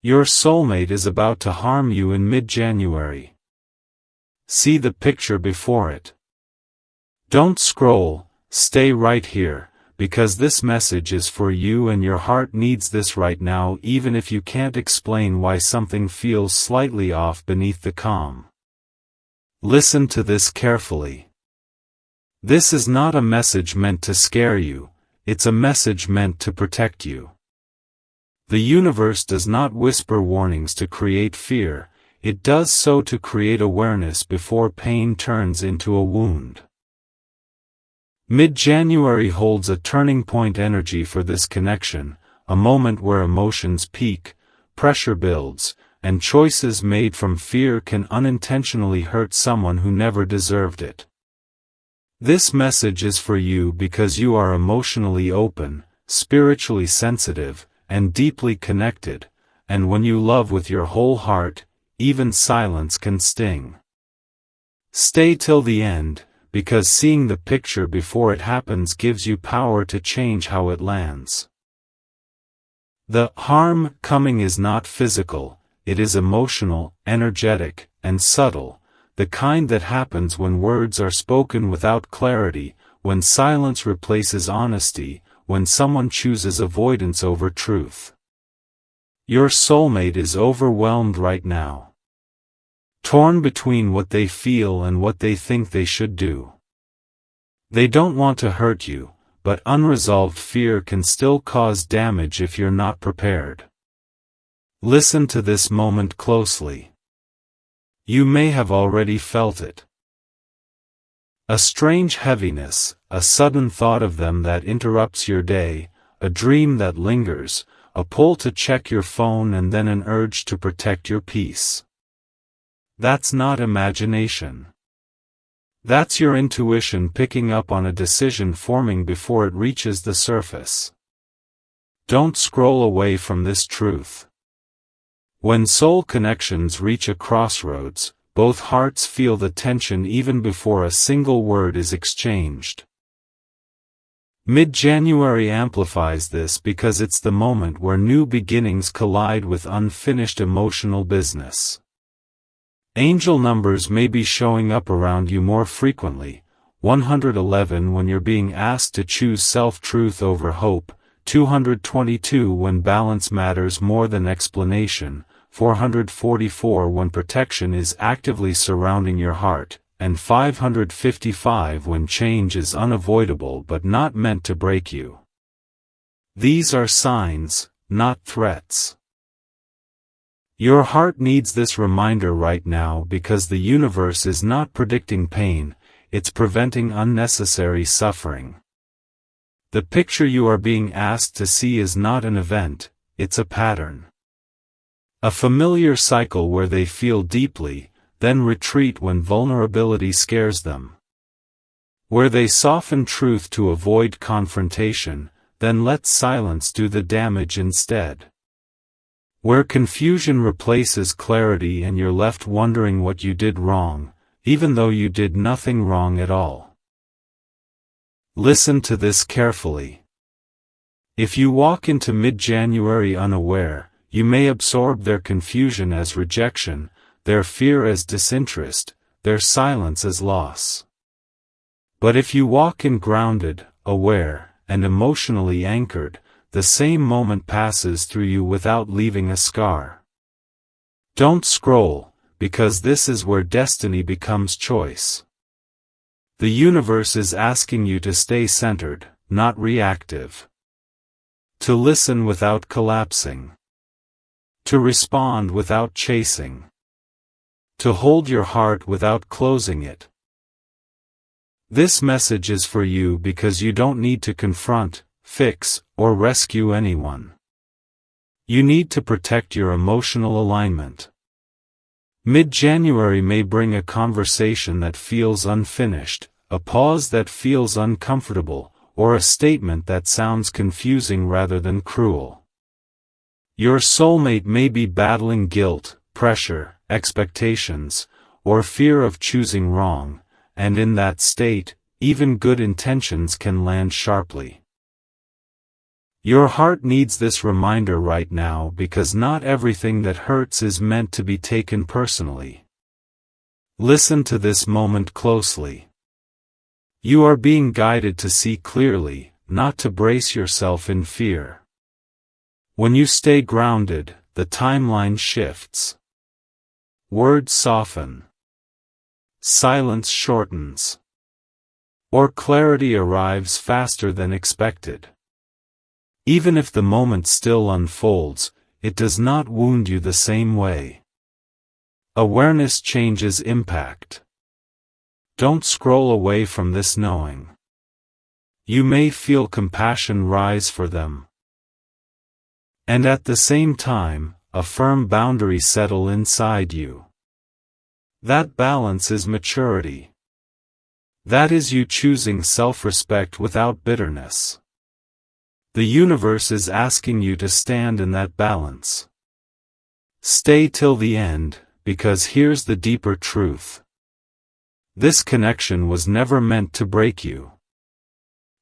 Your soulmate is about to harm you in mid-January. See the picture before it. Don't scroll, stay right here, because this message is for you and your heart needs this right now, even if you can't explain why something feels slightly off beneath the calm. Listen to this carefully. This is not a message meant to scare you, it's a message meant to protect you. The universe does not whisper warnings to create fear, it does so to create awareness before pain turns into a wound. Mid-January holds a turning point energy for this connection, a moment where emotions peak, pressure builds, and choices made from fear can unintentionally hurt someone who never deserved it. This message is for you because you are emotionally open, spiritually sensitive, and deeply connected, and when you love with your whole heart, even silence can sting. Stay till the end, because seeing the picture before it happens gives you power to change how it lands. The harm coming is not physical, it is emotional, energetic, and subtle, the kind that happens when words are spoken without clarity, when silence replaces honesty, when someone chooses avoidance over truth. Your soulmate is overwhelmed right now. Torn between what they feel and what they think they should do. They don't want to hurt you, but unresolved fear can still cause damage if you're not prepared. Listen to this moment closely. You may have already felt it. A strange heaviness, a sudden thought of them that interrupts your day, a dream that lingers, a pull to check your phone and then an urge to protect your peace. That's not imagination. That's your intuition picking up on a decision forming before it reaches the surface. Don't scroll away from this truth. When soul connections reach a crossroads, both hearts feel the tension even before a single word is exchanged. Mid-January amplifies this because it's the moment where new beginnings collide with unfinished emotional business. Angel numbers may be showing up around you more frequently, 111 when you're being asked to choose self-truth over hope, 222 when balance matters more than explanation, 444 when protection is actively surrounding your heart, and 555 when change is unavoidable but not meant to break you. These are signs, not threats. Your heart needs this reminder right now because the universe is not predicting pain, it's preventing unnecessary suffering. The picture you are being asked to see is not an event, it's a pattern. A familiar cycle where they feel deeply, then retreat when vulnerability scares them. Where they soften truth to avoid confrontation, then let silence do the damage instead. Where confusion replaces clarity and you're left wondering what you did wrong, even though you did nothing wrong at all. Listen to this carefully. If you walk into mid-January unaware, you may absorb their confusion as rejection, their fear as disinterest, their silence as loss. But if you walk in grounded, aware, and emotionally anchored, the same moment passes through you without leaving a scar. Don't scroll, because this is where destiny becomes choice. The universe is asking you to stay centered, not reactive. To listen without collapsing. To respond without chasing. To hold your heart without closing it. This message is for you because you don't need to confront, fix, or rescue anyone. You need to protect your emotional alignment. Mid-January may bring a conversation that feels unfinished, a pause that feels uncomfortable, or a statement that sounds confusing rather than cruel. Your soulmate may be battling guilt, pressure, expectations, or fear of choosing wrong, and in that state, even good intentions can land sharply. Your heart needs this reminder right now because not everything that hurts is meant to be taken personally. Listen to this moment closely. You are being guided to see clearly, not to brace yourself in fear. When you stay grounded, the timeline shifts. Words soften. Silence shortens. Or clarity arrives faster than expected. Even if the moment still unfolds, it does not wound you the same way. Awareness changes impact. Don't scroll away from this knowing. You may feel compassion rise for them. And at the same time, a firm boundary settle inside you. That balance is maturity. That is you choosing self-respect without bitterness. The universe is asking you to stand in that balance. Stay till the end, because here's the deeper truth. This connection was never meant to break you.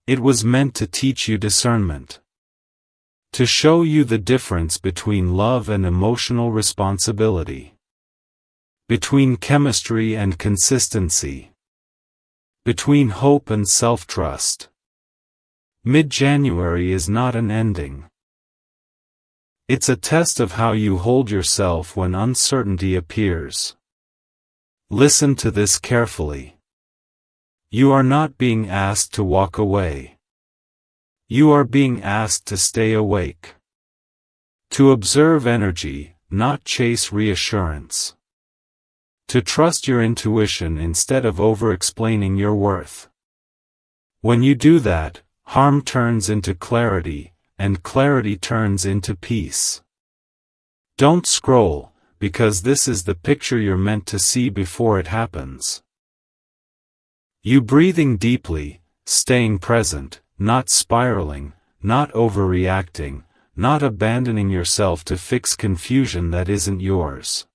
It was meant to teach you discernment. To show you the difference between love and emotional responsibility. Between chemistry and consistency. Between hope and self-trust. Mid-January is not an ending. It's a test of how you hold yourself when uncertainty appears. Listen to this carefully. You are not being asked to walk away. You are being asked to stay awake. To observe energy, not chase reassurance. To trust your intuition instead of over-explaining your worth. When you do that, harm turns into clarity, and clarity turns into peace. Don't scroll, because this is the picture you're meant to see before it happens. You breathing deeply, staying present, not spiraling, not overreacting, not abandoning yourself to fix confusion that isn't yours.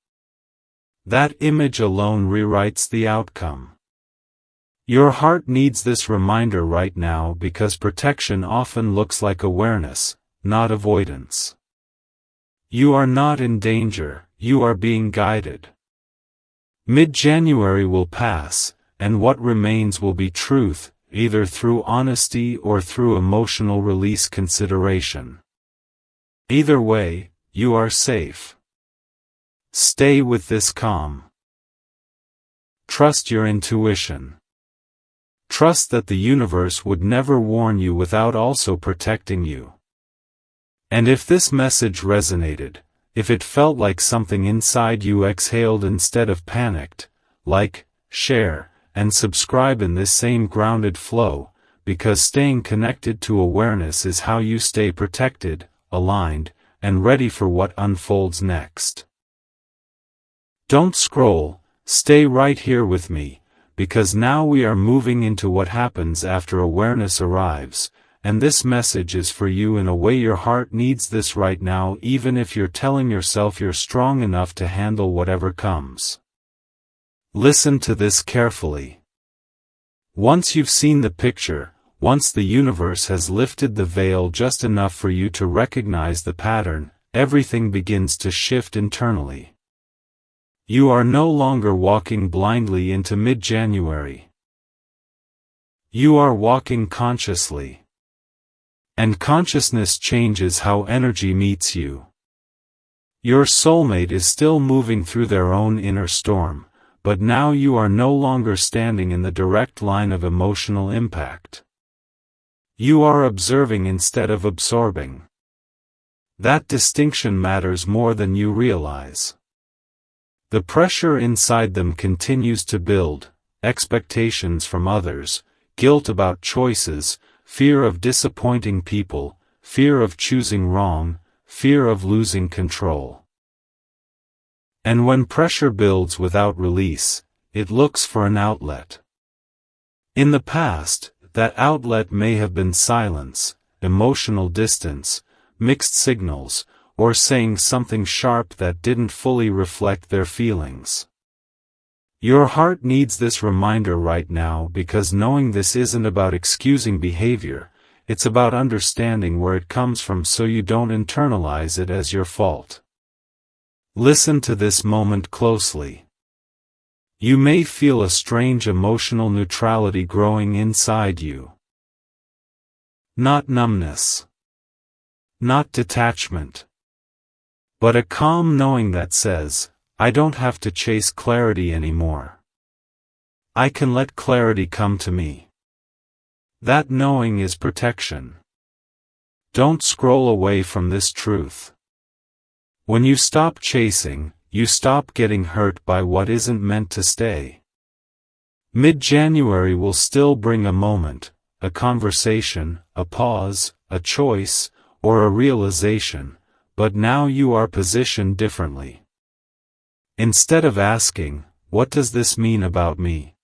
That image alone rewrites the outcome. Your heart needs this reminder right now because protection often looks like awareness, not avoidance. You are not in danger, you are being guided. Mid-January will pass, and what remains will be truth, either through honesty or through emotional release consideration. Either way, you are safe. Stay with this calm. Trust your intuition. Trust that the universe would never warn you without also protecting you. And if this message resonated, if it felt like something inside you exhaled instead of panicked, like, share, and subscribe in this same grounded flow, because staying connected to awareness is how you stay protected, aligned, and ready for what unfolds next. Don't scroll, stay right here with me, because now we are moving into what happens after awareness arrives, and this message is for you in a way your heart needs this right now, even if you're telling yourself you're strong enough to handle whatever comes. Listen to this carefully. Once you've seen the picture, once the universe has lifted the veil just enough for you to recognize the pattern, everything begins to shift internally. You are no longer walking blindly into mid-January. You are walking consciously. And consciousness changes how energy meets you. Your soulmate is still moving through their own inner storm, but now you are no longer standing in the direct line of emotional impact. You are observing instead of absorbing. That distinction matters more than you realize. The pressure inside them continues to build, expectations from others, guilt about choices, fear of disappointing people, fear of choosing wrong, fear of losing control. And when pressure builds without release, it looks for an outlet. In the past, that outlet may have been silence, emotional distance, mixed signals, or saying something sharp that didn't fully reflect their feelings. Your heart needs this reminder right now because knowing this isn't about excusing behavior, it's about understanding where it comes from so you don't internalize it as your fault. Listen to this moment closely. You may feel a strange emotional neutrality growing inside you. Not numbness. Not detachment. But a calm knowing that says, I don't have to chase clarity anymore. I can let clarity come to me. That knowing is protection. Don't scroll away from this truth. When you stop chasing, you stop getting hurt by what isn't meant to stay. Mid-January will still bring a moment, a conversation, a pause, a choice, or a realization, but now you are positioned differently. Instead of asking, what does this mean about me?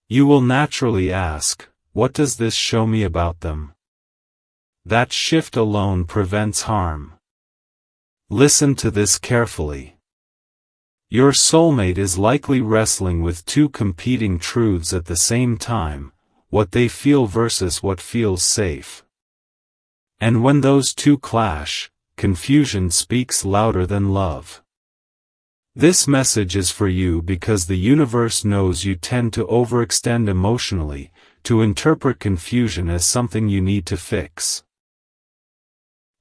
You will naturally ask, what does this show me about them? That shift alone prevents harm. Listen to this carefully. Your soulmate is likely wrestling with two competing truths at the same time, what they feel versus what feels safe. And when those two clash, confusion speaks louder than love. This message is for you because the universe knows you tend to overextend emotionally, to interpret confusion as something you need to fix.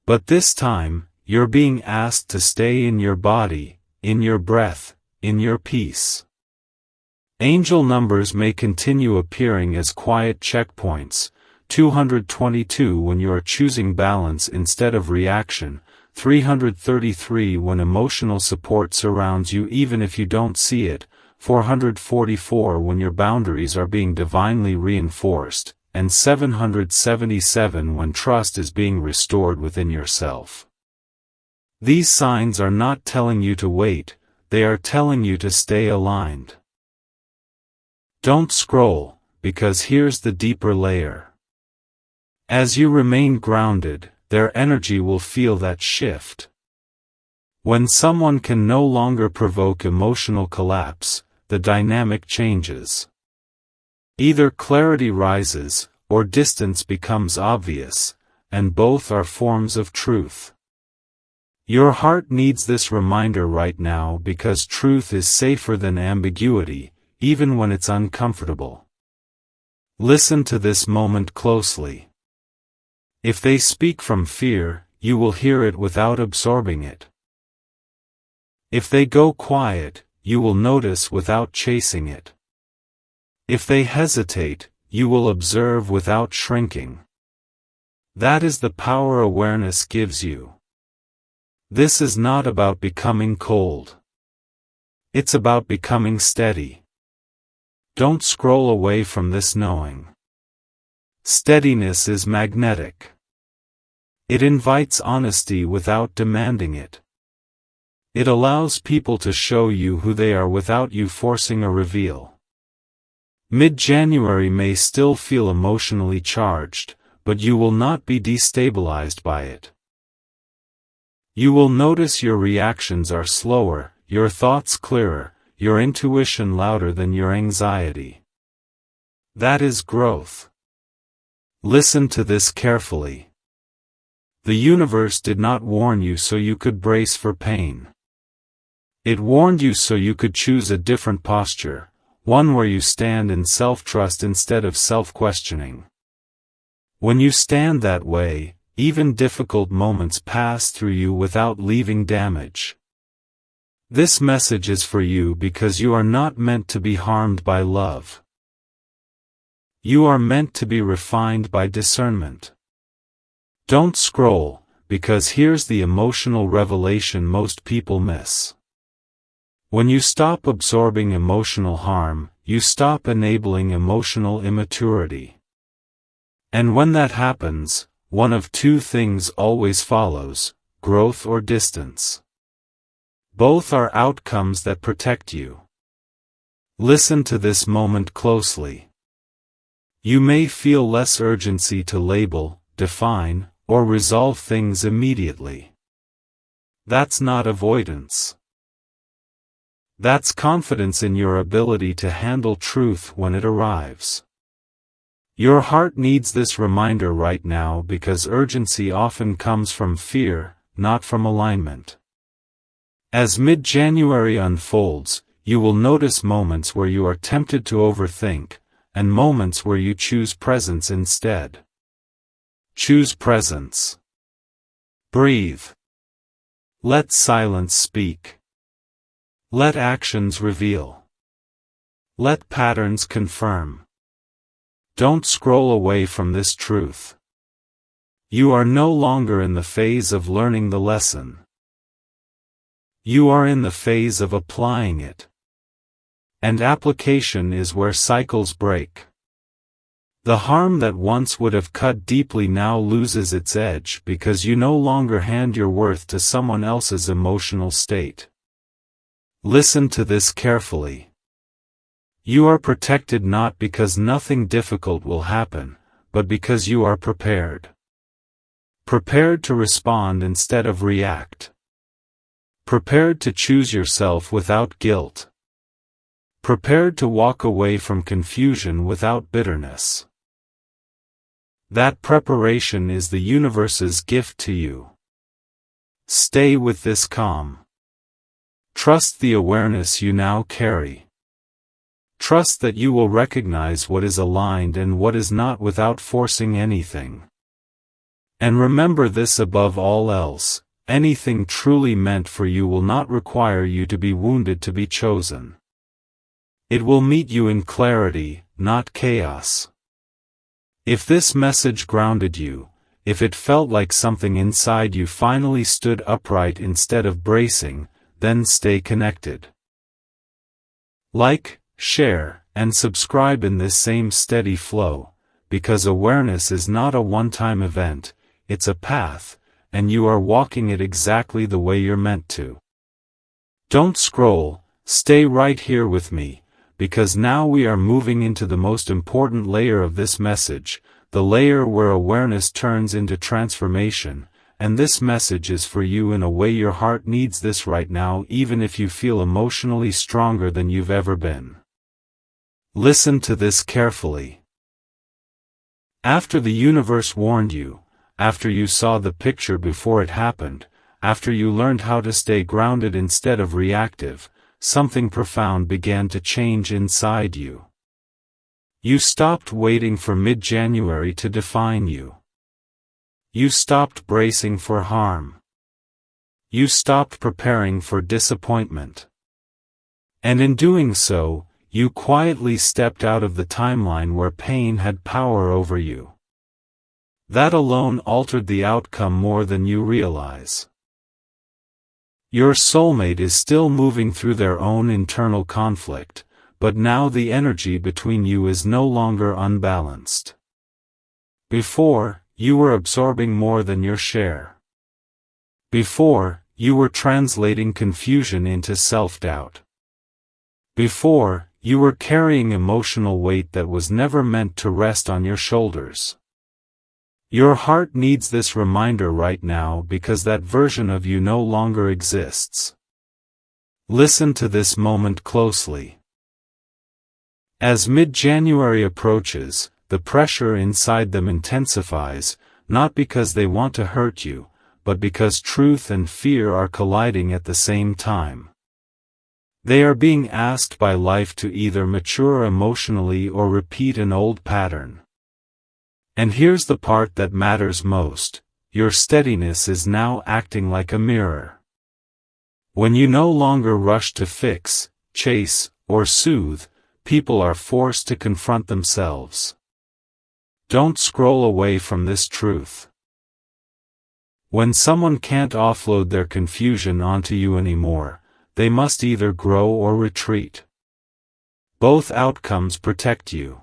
But this time, you're being asked to stay in your body, in your breath, in your peace. Angel numbers may continue appearing as quiet checkpoints, 222 when you are choosing balance instead of reaction, 333 when emotional support surrounds you even if you don't see it, 444 when your boundaries are being divinely reinforced, and 777 when trust is being restored within yourself. These signs are not telling you to wait, they are telling you to stay aligned. Don't scroll, because here's the deeper layer. As you remain grounded, their energy will feel that shift. When someone can no longer provoke emotional collapse, the dynamic changes. Either clarity rises, or distance becomes obvious, and both are forms of truth. Your heart needs this reminder right now because truth is safer than ambiguity, even when it's uncomfortable. Listen to this moment closely. If they speak from fear, you will hear it without absorbing it. If they go quiet, you will notice without chasing it. If they hesitate, you will observe without shrinking. That is the power awareness gives you. This is not about becoming cold. It's about becoming steady. Don't scroll away from this knowing. Steadiness is magnetic. It invites honesty without demanding it. It allows people to show you who they are without you forcing a reveal. Mid-January may still feel emotionally charged, but you will not be destabilized by it. You will notice your reactions are slower, your thoughts clearer, your intuition louder than your anxiety. That is growth. Listen to this carefully. The universe did not warn you so you could brace for pain. It warned you so you could choose a different posture, one where you stand in self-trust instead of self-questioning. When you stand that way, even difficult moments pass through you without leaving damage. This message is for you because you are not meant to be harmed by love. You are meant to be refined by discernment. Don't scroll, because here's the emotional revelation most people miss. When you stop absorbing emotional harm, you stop enabling emotional immaturity. And when that happens, one of two things always follows: growth or distance. Both are outcomes that protect you. Listen to this moment closely. You may feel less urgency to label, define, or resolve things immediately. That's not avoidance. That's confidence in your ability to handle truth when it arrives. Your heart needs this reminder right now because urgency often comes from fear, not from alignment. As mid-January unfolds, you will notice moments where you are tempted to overthink, and moments where you choose presence instead. Choose presence. Breathe. Let silence speak. Let actions reveal. Let patterns confirm. Don't scroll away from this truth. You are no longer in the phase of learning the lesson. You are in the phase of applying it. And application is where cycles break. The harm that once would have cut deeply now loses its edge because you no longer hand your worth to someone else's emotional state. Listen to this carefully. You are protected not because nothing difficult will happen, but because you are prepared. Prepared to respond instead of react. Prepared to choose yourself without guilt. Prepared to walk away from confusion without bitterness. That preparation is the universe's gift to you. Stay with this calm. Trust the awareness you now carry. Trust that you will recognize what is aligned and what is not without forcing anything. And remember this above all else, anything truly meant for you will not require you to be wounded to be chosen. It will meet you in clarity, not chaos. If this message grounded you, if it felt like something inside you finally stood upright instead of bracing, then stay connected. Like, share, and subscribe in this same steady flow, because awareness is not a one-time event, it's a path, and you are walking it exactly the way you're meant to. Don't scroll, stay right here with me, because now we are moving into the most important layer of this message, the layer where awareness turns into transformation, and this message is for you in a way your heart needs this right now even if you feel emotionally stronger than you've ever been. Listen to this carefully. After the universe warned you, after you saw the picture before it happened, after you learned how to stay grounded instead of reactive, something profound began to change inside you. You stopped waiting for mid-January to define you. You stopped bracing for harm. You stopped preparing for disappointment. And in doing so, you quietly stepped out of the timeline where pain had power over you. That alone altered the outcome more than you realize. Your soulmate is still moving through their own internal conflict, but now the energy between you is no longer unbalanced. Before, you were absorbing more than your share. Before, you were translating confusion into self-doubt. Before, you were carrying emotional weight that was never meant to rest on your shoulders. Your heart needs this reminder right now because that version of you no longer exists. Listen to this moment closely. As mid-January approaches, the pressure inside them intensifies, not because they want to hurt you, but because truth and fear are colliding at the same time. They are being asked by life to either mature emotionally or repeat an old pattern. And here's the part that matters most, your steadiness is now acting like a mirror. When you no longer rush to fix, chase, or soothe, people are forced to confront themselves. Don't scroll away from this truth. When someone can't offload their confusion onto you anymore, they must either grow or retreat. Both outcomes protect you.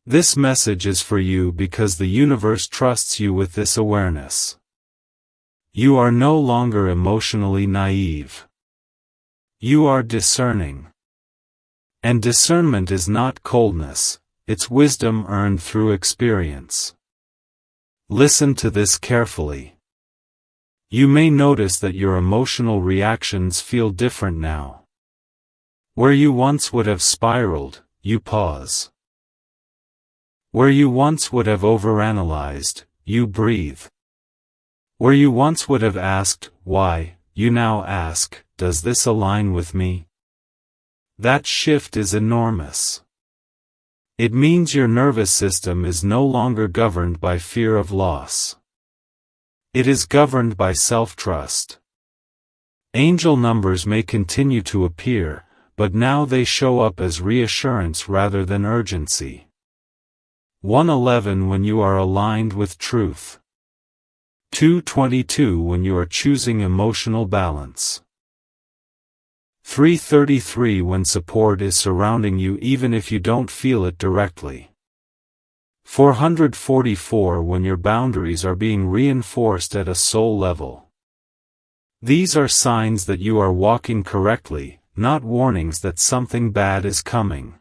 This message is for you because the universe trusts you with this awareness. You are no longer emotionally naive. You are discerning. And discernment is not coldness, it's wisdom earned through experience. Listen to this carefully. You may notice that your emotional reactions feel different now. Where you once would have spiraled, you pause. Where you once would have overanalyzed, you breathe. Where you once would have asked, why, you now ask, does this align with me? That shift is enormous. It means your nervous system is no longer governed by fear of loss. It is governed by self-trust. Angel numbers may continue to appear, but now they show up as reassurance rather than urgency. 111 when you are aligned with truth. 222 when you are choosing emotional balance. 333 when support is surrounding you even if you don't feel it directly. 444 when your boundaries are being reinforced at a soul level. These are signs that you are walking correctly, not warnings that something bad is coming.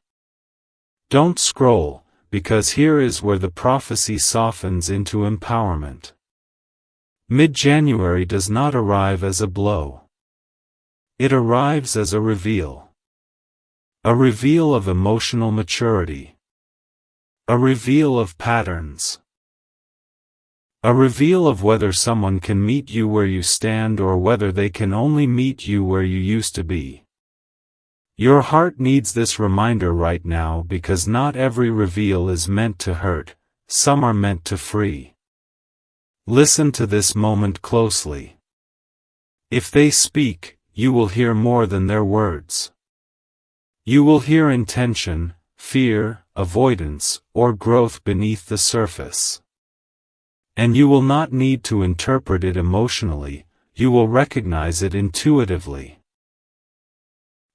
Don't scroll, because here is where the prophecy softens into empowerment. Mid-January does not arrive as a blow. It arrives as a reveal. A reveal of emotional maturity. A reveal of patterns. A reveal of whether someone can meet you where you stand or whether they can only meet you where you used to be. Your heart needs this reminder right now because not every reveal is meant to hurt, some are meant to free. Listen to this moment closely. If they speak, you will hear more than their words. You will hear intention, fear, avoidance, or growth beneath the surface. And you will not need to interpret it emotionally, you will recognize it intuitively.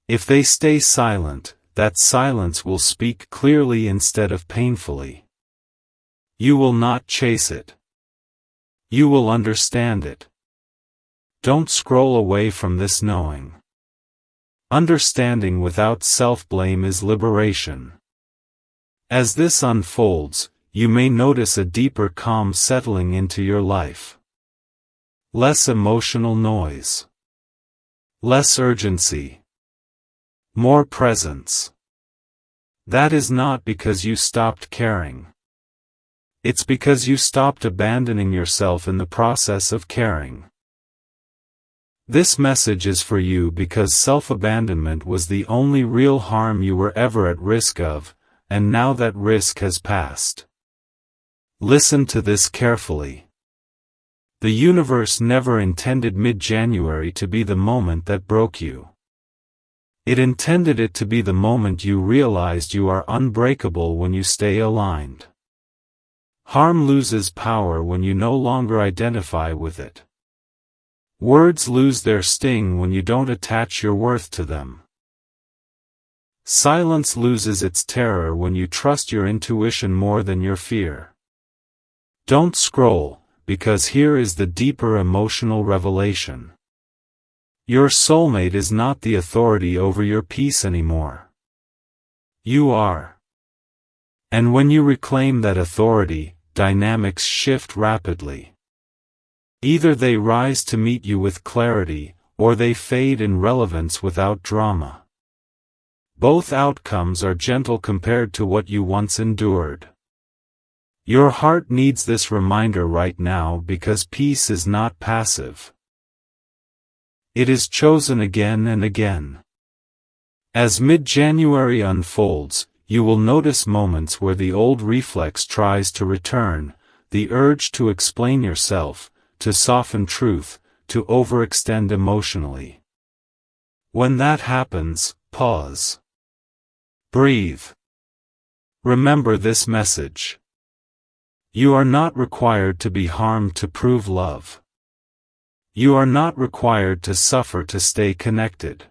If they stay silent, that silence will speak clearly instead of painfully. You will not chase it. You will understand it. Don't scroll away from this knowing. Understanding without self-blame is liberation. As this unfolds, you may notice a deeper calm settling into your life. Less emotional noise. Less urgency. More presence. That is not because you stopped caring. It's because you stopped abandoning yourself in the process of caring. This message is for you because self-abandonment was the only real harm you were ever at risk of, and now that risk has passed. Listen to this carefully. The universe never intended mid-January to be the moment that broke you. It intended it to be the moment you realized you are unbreakable when you stay aligned. Harm loses power when you no longer identify with it. Words lose their sting when you don't attach your worth to them. Silence loses its terror when you trust your intuition more than your fear. Don't scroll, because here is the deeper emotional revelation. Your soulmate is not the authority over your peace anymore. You are. And when you reclaim that authority, dynamics shift rapidly. Either they rise to meet you with clarity, or they fade in relevance without drama. Both outcomes are gentle compared to what you once endured. Your heart needs this reminder right now because peace is not passive. It is chosen again and again. As mid-January unfolds, you will notice moments where the old reflex tries to return, the urge to explain yourself, to soften truth, to overextend emotionally. When that happens, pause. Breathe. Remember this message. You are not required to be harmed to prove love. You are not required to suffer to stay connected.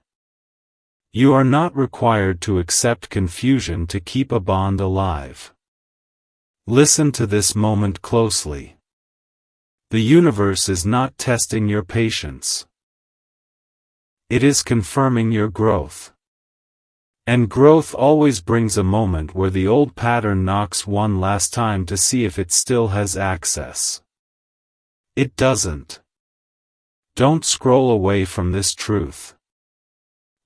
You are not required to accept confusion to keep a bond alive. Listen to this moment closely. The universe is not testing your patience. It is confirming your growth. And growth always brings a moment where the old pattern knocks one last time to see if it still has access. It doesn't. Don't scroll away from this truth.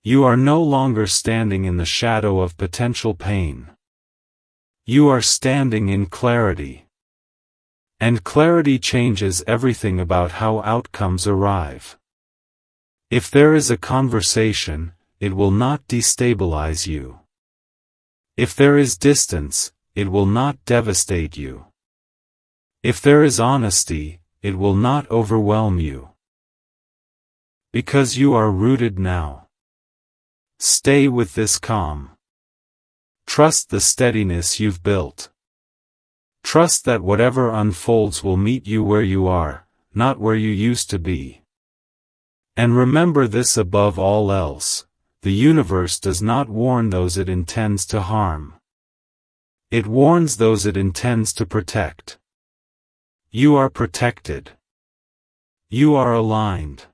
You are no longer standing in the shadow of potential pain. You are standing in clarity. And clarity changes everything about how outcomes arrive. If there is a conversation, it will not destabilize you. If there is distance, it will not devastate you. If there is honesty, it will not overwhelm you. Because you are rooted now. Stay with this calm. Trust the steadiness you've built. Trust that whatever unfolds will meet you where you are, not where you used to be. And remember this above all else: the universe does not warn those it intends to harm. It warns those it intends to protect. You are protected. You are aligned.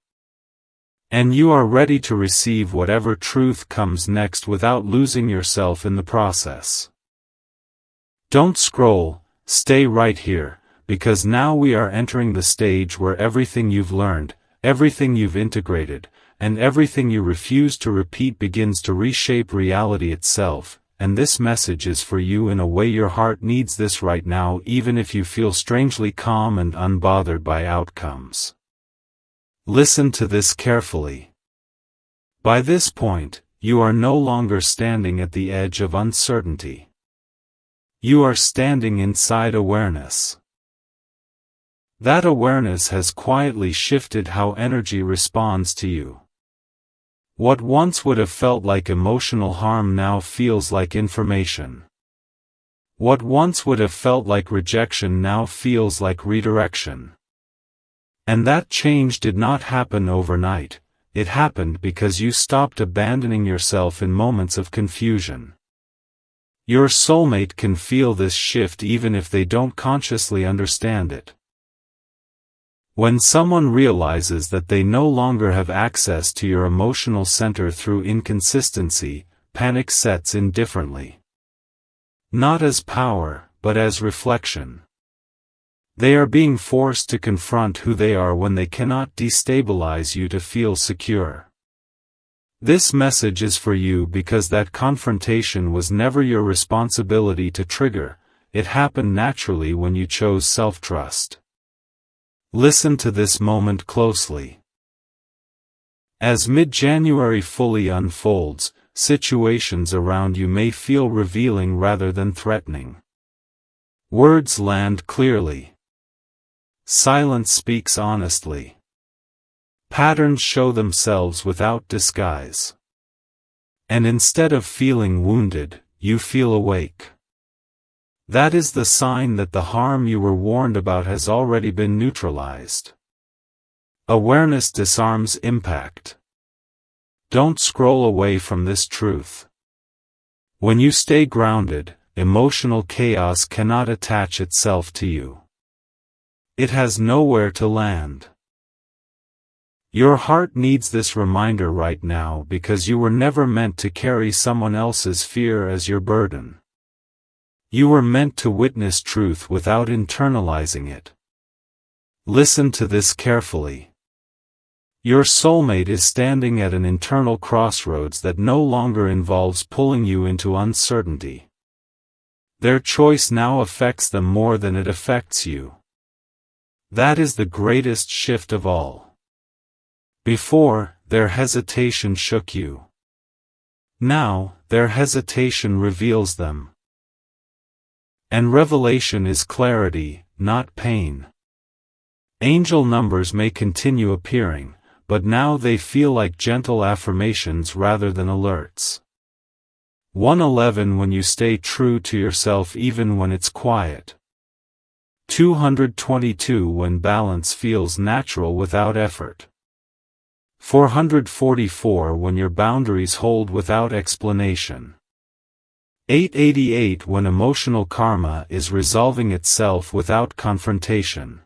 And you are ready to receive whatever truth comes next without losing yourself in the process. Don't scroll, stay right here, because now we are entering the stage where everything you've learned, everything you've integrated, and everything you refuse to repeat begins to reshape reality itself, and this message is for you in a way your heart needs this right now, even if you feel strangely calm and unbothered by outcomes. Listen to this carefully. By this point, you are no longer standing at the edge of uncertainty. You are standing inside awareness. That awareness has quietly shifted how energy responds to you. What once would have felt like emotional harm now feels like information. What once would have felt like rejection now feels like redirection. And that change did not happen overnight, it happened because you stopped abandoning yourself in moments of confusion. Your soulmate can feel this shift even if they don't consciously understand it. When someone realizes that they no longer have access to your emotional center through inconsistency, panic sets in differently. Not as power, but as reflection. They are being forced to confront who they are when they cannot destabilize you to feel secure. This message is for you because that confrontation was never your responsibility to trigger, it happened naturally when you chose self-trust. Listen to this moment closely. As mid-January fully unfolds, situations around you may feel revealing rather than threatening. Words land clearly. Silence speaks honestly. Patterns show themselves without disguise. And instead of feeling wounded, you feel awake. That is the sign that the harm you were warned about has already been neutralized. Awareness disarms impact. Don't scroll away from this truth. When you stay grounded, emotional chaos cannot attach itself to you. It has nowhere to land. Your heart needs this reminder right now because you were never meant to carry someone else's fear as your burden. You were meant to witness truth without internalizing it. Listen to this carefully. Your soulmate is standing at an internal crossroads that no longer involves pulling you into uncertainty. Their choice now affects them more than it affects you. That is the greatest shift of all. Before, their hesitation shook you. Now, their hesitation reveals them. And revelation is clarity, not pain. Angel numbers may continue appearing, but now they feel like gentle affirmations rather than alerts. 111 when you stay true to yourself even when it's quiet. 222 when balance feels natural without effort. 444 when your boundaries hold without explanation. 888 when emotional karma is resolving itself without confrontation.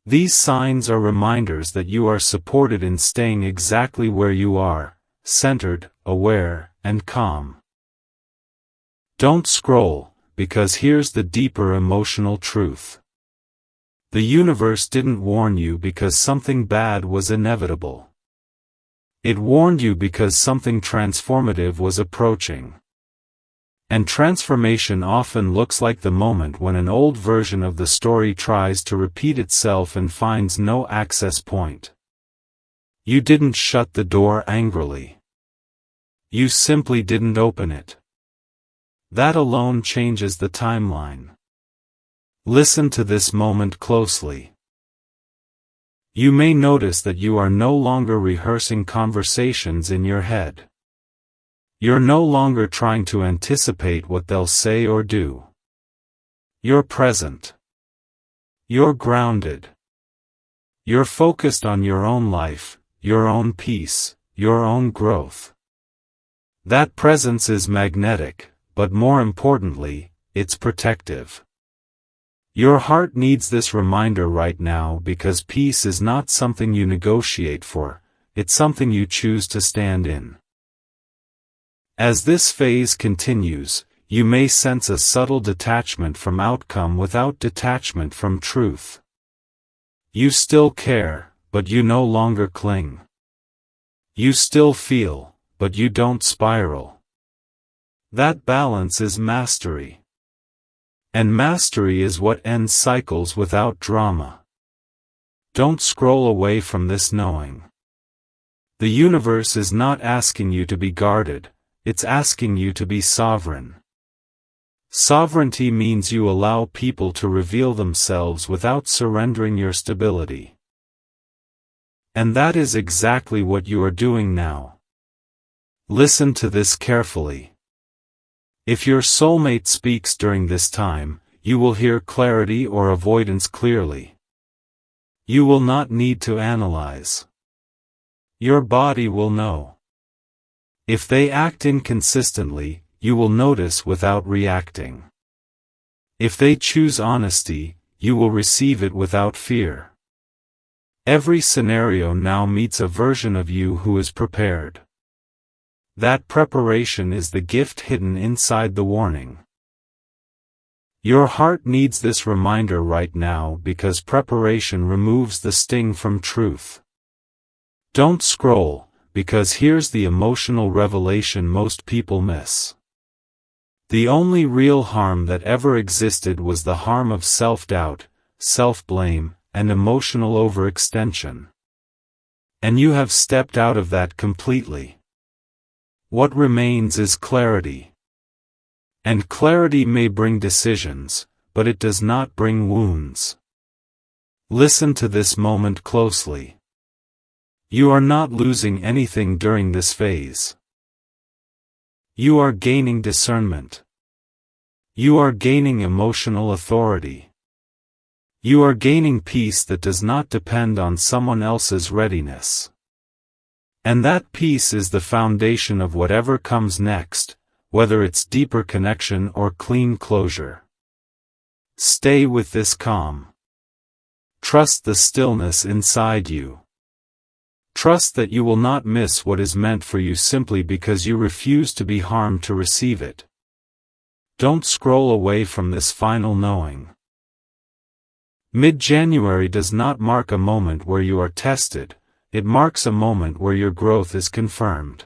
These signs are reminders that you are supported in staying exactly where you are, centered, aware, and calm. Don't scroll, because here's the deeper emotional truth. The universe didn't warn you because something bad was inevitable. It warned you because something transformative was approaching. And transformation often looks like the moment when an old version of the story tries to repeat itself and finds no access point. You didn't shut the door angrily. You simply didn't open it. That alone changes the timeline. Listen to this moment closely. You may notice that you are no longer rehearsing conversations in your head. You're no longer trying to anticipate what they'll say or do. You're present. You're grounded. You're focused on your own life, your own peace, your own growth. That presence is magnetic, but more importantly, it's protective. Your heart needs this reminder right now because peace is not something you negotiate for, it's something you choose to stand in. As this phase continues, you may sense a subtle detachment from outcome without detachment from truth. You still care, but you no longer cling. You still feel, but you don't spiral. That balance is mastery. And mastery is what ends cycles without drama. Don't scroll away from this knowing. The universe is not asking you to be guarded, it's asking you to be sovereign. Sovereignty means you allow people to reveal themselves without surrendering your stability. And that is exactly what you are doing now. Listen to this carefully. If your soulmate speaks during this time, you will hear clarity or avoidance clearly. You will not need to analyze. Your body will know. If they act inconsistently, you will notice without reacting. If they choose honesty, you will receive it without fear. Every scenario now meets a version of you who is prepared. That preparation is the gift hidden inside the warning. Your heart needs this reminder right now because preparation removes the sting from truth. Don't scroll, because here's the emotional revelation most people miss. The only real harm that ever existed was the harm of self-doubt, self-blame, and emotional overextension. And you have stepped out of that completely. What remains is clarity. And clarity may bring decisions, but it does not bring wounds. Listen to this moment closely. You are not losing anything during this phase. You are gaining discernment. You are gaining emotional authority. You are gaining peace that does not depend on someone else's readiness. And that peace is the foundation of whatever comes next, whether it's deeper connection or clean closure. Stay with this calm. Trust the stillness inside you. Trust that you will not miss what is meant for you simply because you refuse to be harmed to receive it. Don't scroll away from this final knowing. Mid-January does not mark a moment where you are tested, it marks a moment where your growth is confirmed.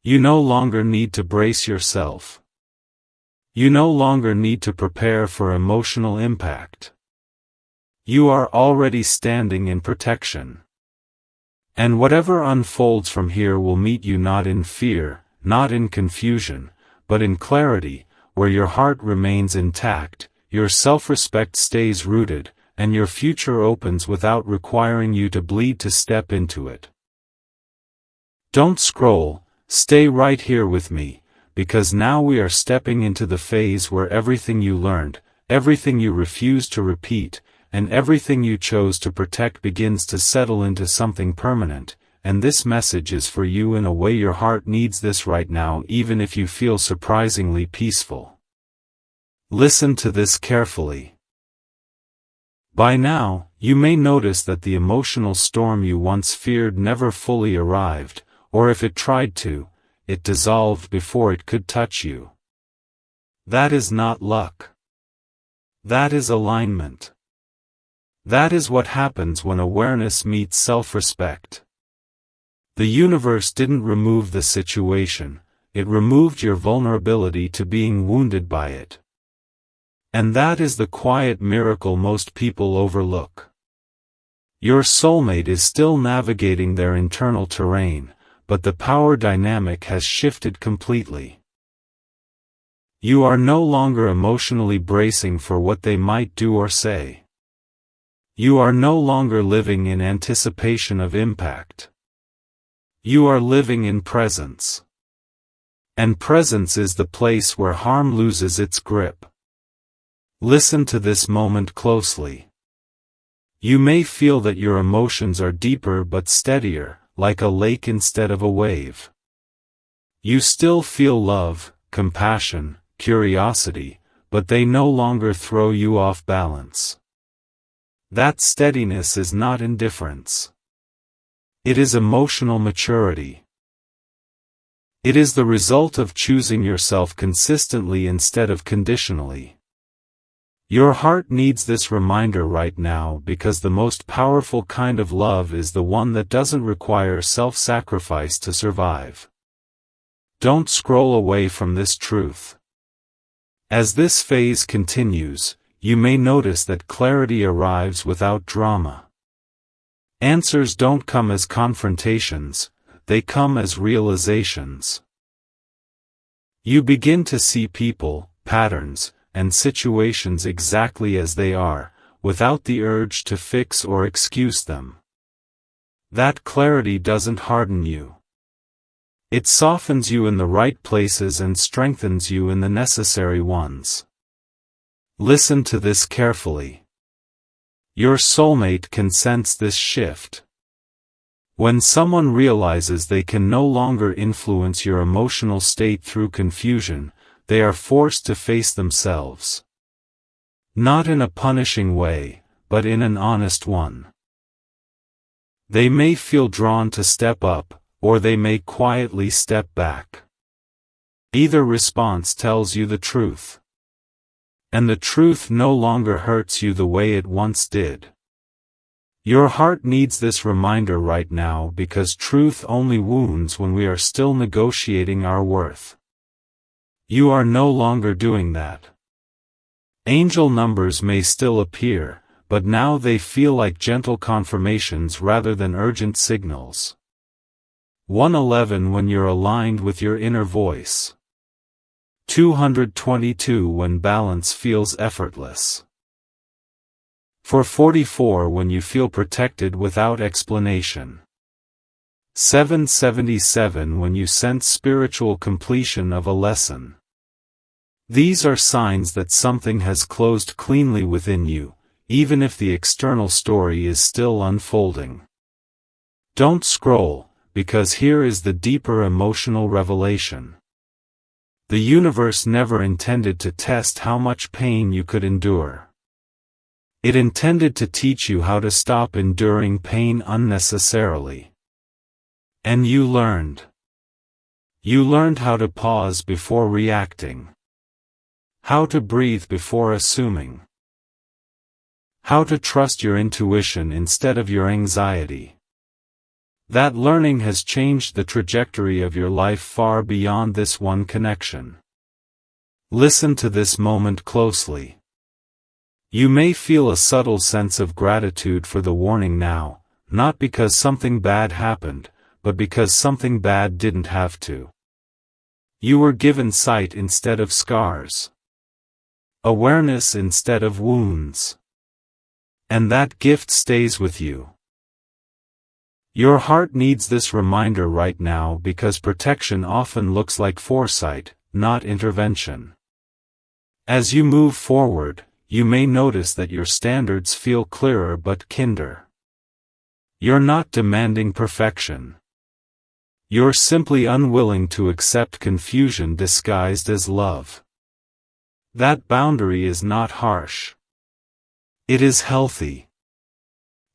You no longer need to brace yourself. You no longer need to prepare for emotional impact. You are already standing in protection. And whatever unfolds from here will meet you not in fear, not in confusion, but in clarity, where your heart remains intact, your self-respect stays rooted, and your future opens without requiring you to bleed to step into it. Don't scroll, stay right here with me, because now we are stepping into the phase where everything you learned, everything you refused to repeat, and everything you chose to protect begins to settle into something permanent, and this message is for you in a way your heart needs this right now even if you feel surprisingly peaceful. Listen to this carefully. By now, you may notice that the emotional storm you once feared never fully arrived, or if it tried to, it dissolved before it could touch you. That is not luck. That is alignment. That is what happens when awareness meets self-respect. The universe didn't remove the situation, it removed your vulnerability to being wounded by it. And that is the quiet miracle most people overlook. Your soulmate is still navigating their internal terrain, but the power dynamic has shifted completely. You are no longer emotionally bracing for what they might do or say. You are no longer living in anticipation of impact. You are living in presence. And presence is the place where harm loses its grip. Listen to this moment closely. You may feel that your emotions are deeper but steadier, like a lake instead of a wave. You still feel love, compassion, curiosity, but they no longer throw you off balance. That steadiness is not indifference. It is emotional maturity. It is the result of choosing yourself consistently instead of conditionally. Your heart needs this reminder right now because the most powerful kind of love is the one that doesn't require self-sacrifice to survive. Don't scroll away from this truth. As this phase continues, you may notice that clarity arrives without drama. Answers don't come as confrontations, they come as realizations. You begin to see people, patterns, and situations exactly as they are, without the urge to fix or excuse them. That clarity doesn't harden you. It softens you in the right places and strengthens you in the necessary ones. Listen to this carefully. Your soulmate can sense this shift. When someone realizes they can no longer influence your emotional state through confusion, they are forced to face themselves. Not in a punishing way, but in an honest one. They may feel drawn to step up, or they may quietly step back. Either response tells you the truth. And the truth no longer hurts you the way it once did. Your heart needs this reminder right now because truth only wounds when we are still negotiating our worth. You are no longer doing that. Angel numbers may still appear, but now they feel like gentle confirmations rather than urgent signals. 111 when you're aligned with your inner voice. 222 when balance feels effortless. 444 when you feel protected without explanation. 777 when you sense spiritual completion of a lesson. These are signs that something has closed cleanly within you, even if the external story is still unfolding. Don't scroll, because here is the deeper emotional revelation. The universe never intended to test how much pain you could endure. It intended to teach you how to stop enduring pain unnecessarily. And you learned. You learned how to pause before reacting. How to breathe before assuming. How to trust your intuition instead of your anxiety. That learning has changed the trajectory of your life far beyond this one connection. Listen to this moment closely. You may feel a subtle sense of gratitude for the warning now, not because something bad happened, but because something bad didn't have to. You were given sight instead of scars. Awareness instead of wounds. And that gift stays with you. Your heart needs this reminder right now because protection often looks like foresight, not intervention. As you move forward, you may notice that your standards feel clearer but kinder. You're not demanding perfection. You're simply unwilling to accept confusion disguised as love. That boundary is not harsh. It is healthy.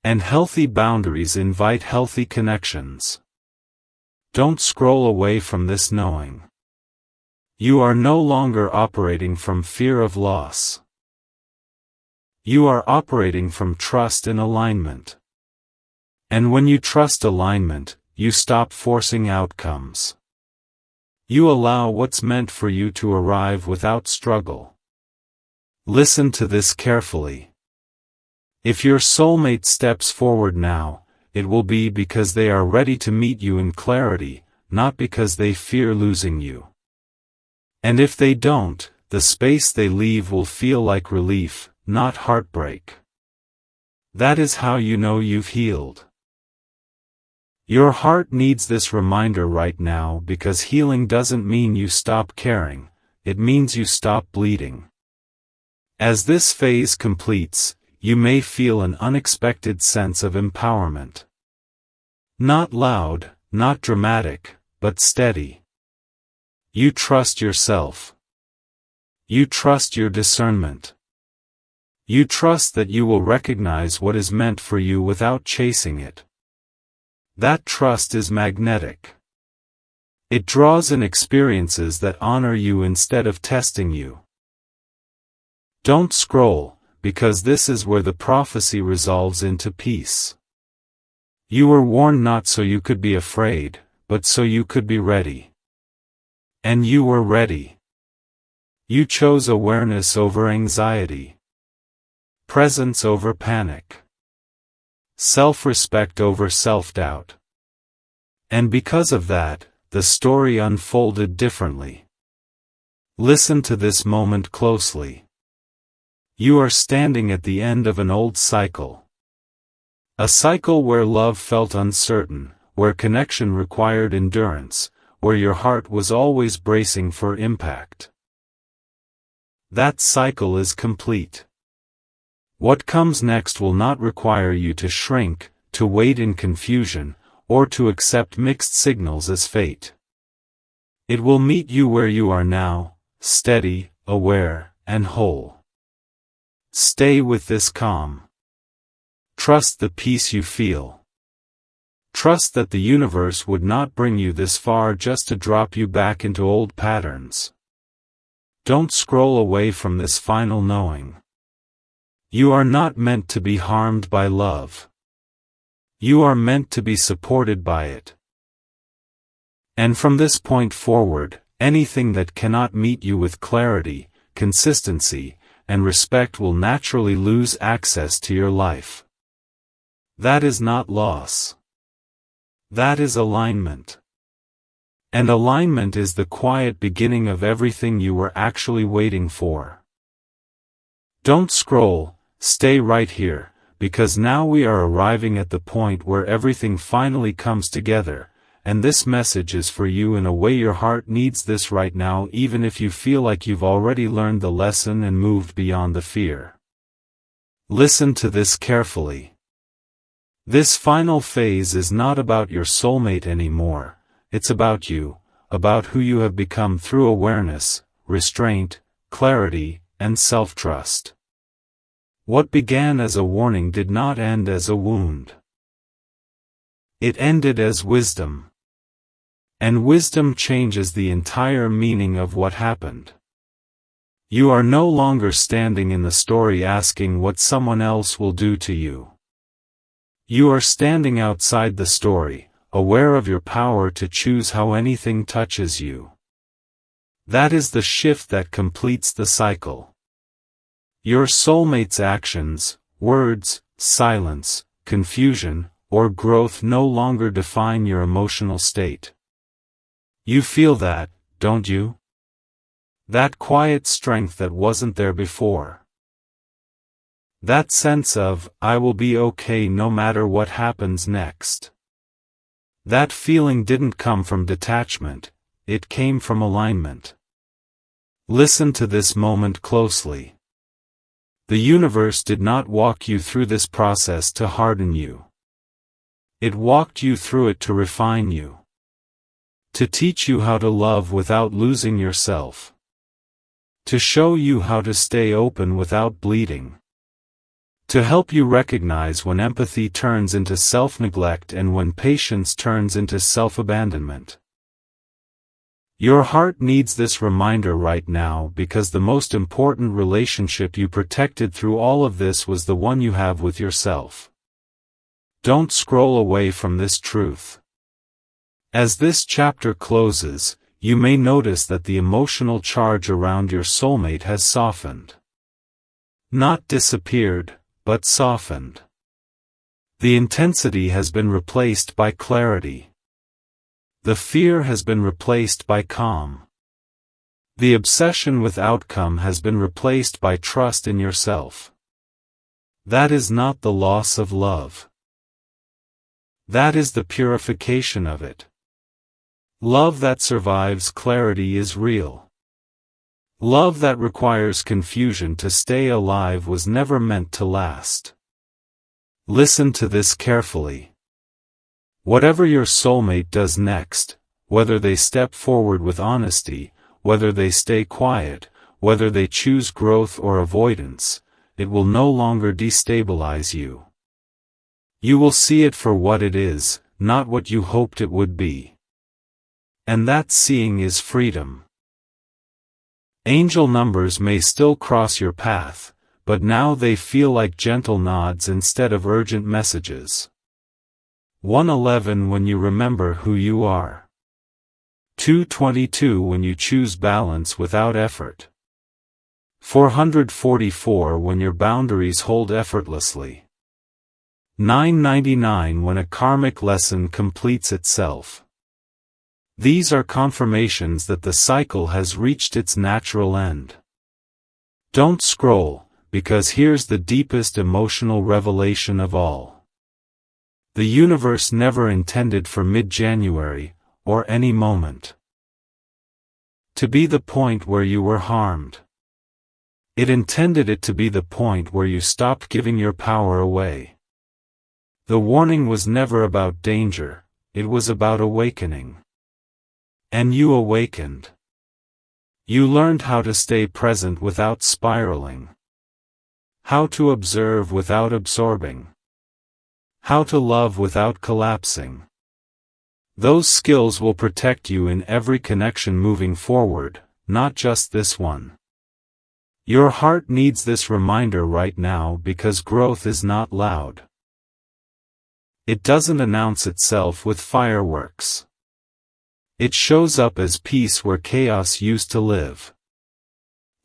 And healthy boundaries invite healthy connections. Don't scroll away from this knowing. You are no longer operating from fear of loss. You are operating from trust and alignment. And when you trust alignment, you stop forcing outcomes. You allow what's meant for you to arrive without struggle. Listen to this carefully. If your soulmate steps forward now, it will be because they are ready to meet you in clarity, not because they fear losing you. And if they don't, the space they leave will feel like relief, not heartbreak. That is how you know you've healed. Your heart needs this reminder right now because healing doesn't mean you stop caring, it means you stop bleeding. As this phase completes, you may feel an unexpected sense of empowerment. Not loud, not dramatic, but steady. You trust yourself. You trust your discernment. You trust that you will recognize what is meant for you without chasing it. That trust is magnetic. It draws in experiences that honor you instead of testing you. Don't scroll, because this is where the prophecy resolves into peace. You were warned not so you could be afraid, but so you could be ready. And you were ready. You chose awareness over anxiety. Presence over panic. Self-respect over self-doubt. And because of that, the story unfolded differently. Listen to this moment closely. You are standing at the end of an old cycle. A cycle where love felt uncertain, where connection required endurance, where your heart was always bracing for impact. That cycle is complete. What comes next will not require you to shrink, to wait in confusion, or to accept mixed signals as fate. It will meet you where you are now, steady, aware, and whole. Stay with this calm. Trust the peace you feel. Trust that the universe would not bring you this far just to drop you back into old patterns. Don't scroll away from this final knowing. You are not meant to be harmed by love. You are meant to be supported by it. And from this point forward, anything that cannot meet you with clarity, consistency, and respect will naturally lose access to your life. That is not loss. That is alignment. And alignment is the quiet beginning of everything you were actually waiting for. Don't scroll, stay right here, because now we are arriving at the point where everything finally comes together, and this message is for you in a way your heart needs this right now, even if you feel like you've already learned the lesson and moved beyond the fear. Listen to this carefully. This final phase is not about your soulmate anymore, it's about you, about who you have become through awareness, restraint, clarity, and self-trust. What began as a warning did not end as a wound. It ended as wisdom. And wisdom changes the entire meaning of what happened. You are no longer standing in the story asking what someone else will do to you. You are standing outside the story, aware of your power to choose how anything touches you. That is the shift that completes the cycle. Your soulmate's actions, words, silence, confusion, or growth no longer define your emotional state. You feel that, don't you? That quiet strength that wasn't there before. That sense of, I will be okay no matter what happens next. That feeling didn't come from detachment, it came from alignment. Listen to this moment closely. The universe did not walk you through this process to harden you. It walked you through it to refine you. To teach you how to love without losing yourself. To show you how to stay open without bleeding. To help you recognize when empathy turns into self-neglect and when patience turns into self-abandonment. Your heart needs this reminder right now because the most important relationship you protected through all of this was the one you have with yourself. Don't scroll away from this truth. As this chapter closes, you may notice that the emotional charge around your soulmate has softened. Not disappeared, but softened. The intensity has been replaced by clarity. The fear has been replaced by calm. The obsession with outcome has been replaced by trust in yourself. That is not the loss of love. That is the purification of it. Love that survives clarity is real. Love that requires confusion to stay alive was never meant to last. Listen to this carefully. Whatever your soulmate does next, whether they step forward with honesty, whether they stay quiet, whether they choose growth or avoidance, it will no longer destabilize you. You will see it for what it is, not what you hoped it would be. And that seeing is freedom. Angel numbers may still cross your path, but now they feel like gentle nods instead of urgent messages. 111 when you remember who you are. 222 when you choose balance without effort. 444 when your boundaries hold effortlessly. 999 when a karmic lesson completes itself. These are confirmations that the cycle has reached its natural end. Don't scroll, because here's the deepest emotional revelation of all. The universe never intended for mid-January, or any moment, to be the point where you were harmed. It intended it to be the point where you stopped giving your power away. The warning was never about danger, it was about awakening. And you awakened. You learned how to stay present without spiraling. How to observe without absorbing. How to love without collapsing. Those skills will protect you in every connection moving forward, not just this one. Your heart needs this reminder right now because growth is not loud. It doesn't announce itself with fireworks. It shows up as peace where chaos used to live.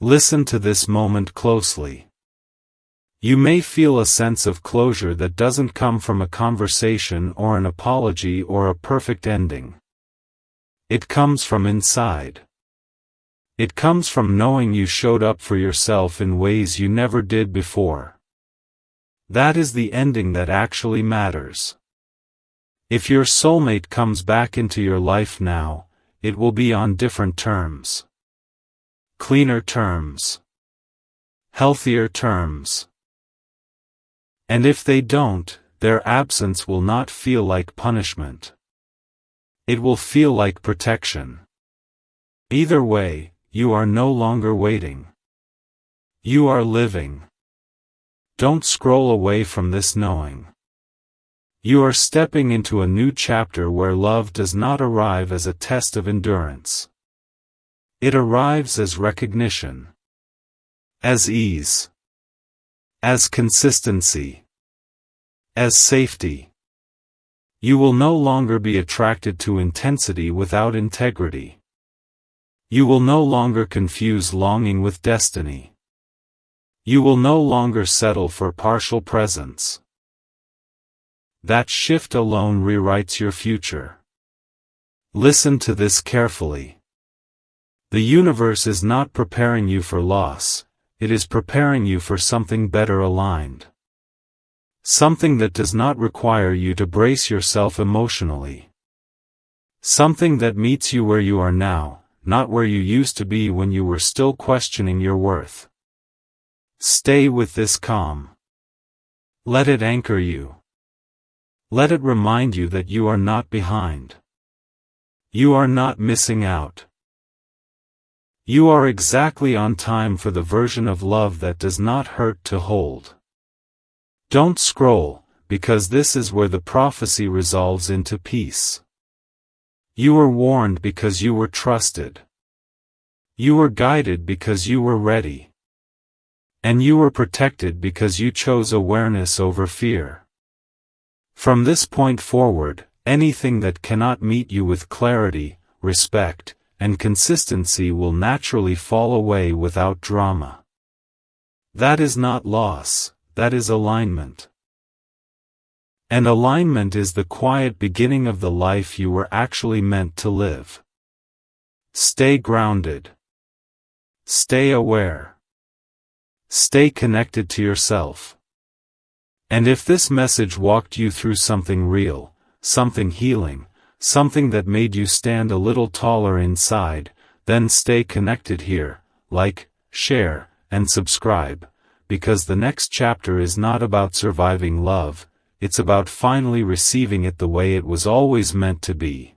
Listen to this moment closely. You may feel a sense of closure that doesn't come from a conversation or an apology or a perfect ending. It comes from inside. It comes from knowing you showed up for yourself in ways you never did before. That is the ending that actually matters. If your soulmate comes back into your life now, it will be on different terms. Cleaner terms. Healthier terms. And if they don't, their absence will not feel like punishment. It will feel like protection. Either way, you are no longer waiting. You are living. Don't scroll away from this knowing. You are stepping into a new chapter where love does not arrive as a test of endurance. It arrives as recognition. As ease. As consistency. As safety. You will no longer be attracted to intensity without integrity. You will no longer confuse longing with destiny. You will no longer settle for partial presence. That shift alone rewrites your future. Listen to this carefully. The universe is not preparing you for loss, it is preparing you for something better aligned. Something that does not require you to brace yourself emotionally. Something that meets you where you are now, not where you used to be when you were still questioning your worth. Stay with this calm. Let it anchor you. Let it remind you that you are not behind. You are not missing out. You are exactly on time for the version of love that does not hurt to hold. Don't scroll, because this is where the prophecy resolves into peace. You were warned because you were trusted. You were guided because you were ready. And you were protected because you chose awareness over fear. From this point forward, anything that cannot meet you with clarity, respect, and consistency will naturally fall away without drama. That is not loss, that is alignment. And alignment is the quiet beginning of the life you were actually meant to live. Stay grounded. Stay aware. Stay connected to yourself. And if this message walked you through something real, something healing, something that made you stand a little taller inside, then stay connected here, like, share, and subscribe, because the next chapter is not about surviving love, it's about finally receiving it the way it was always meant to be.